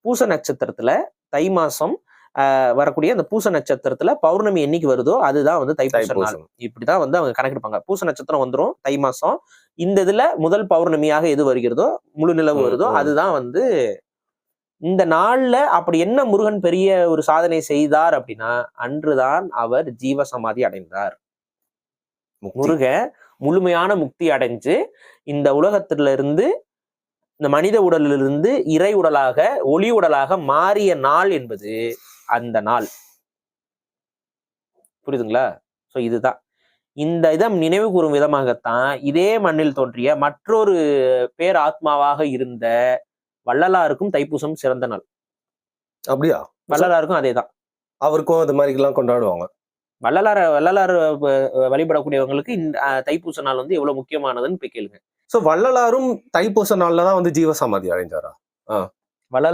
பூச நட்சத்திரத்துல தை மாசம் வரக்கூடிய அந்த பூச நட்சத்திரத்துல பௌர்ணமி என்னைக்கு வருதோ அதுதான் வந்து தைப்பூச நாள். இப்படிதான் வந்து அவங்க கணக்கெடுப்பாங்க. பூச நட்சத்திரம் வந்துடும் தை மாசம். இந்த இதுல முதல் பௌர்ணமியாக எது வருகிறதோ, முழு நிலவு வருதோ, அதுதான் வந்து இந்த நாள்ல. அப்படி என்ன முருகன் பெரிய ஒரு சாதனை செய்தார் அப்படின்னா, அன்றுதான் அவர் ஜீவ சமாதி அடைந்தார். முருகன் முழுமையான முக்தி அடைஞ்சு இந்த உலகத்துல இருந்து, இந்த மனித உடலிலிருந்து இறை உடலாக, ஒளி உடலாக மாறிய நாள் என்பது அந்த நாள். புரியுதுங்களா? சோ இதுதான் இந்த இதை நினைவு கூறும் விதமாகத்தான் இதே மண்ணில் தோன்றிய மற்றொரு பேர் ஆத்மாவாக இருந்த வள்ளலாருக்கும் தைப்பூசம் சிறந்த நாள். அப்படியா? வள்ளலாருக்கும் அதேதான். அவருக்கும் அது மாதிரி எல்லாம் கொண்டாடுவாங்க. வள்ளலார் வழிபடக்கூடியவங்களுக்கு இந்த தைப்பூச நாள் வந்து எவ்வளவு முக்கியமானதுன்னு போய் கேளுங்க. சோ வள்ளலாரும் தைப்பூச நாள்ல தான் வந்து ஜீவ சமாதி அடைஞ்சாரா? வள்ளலார்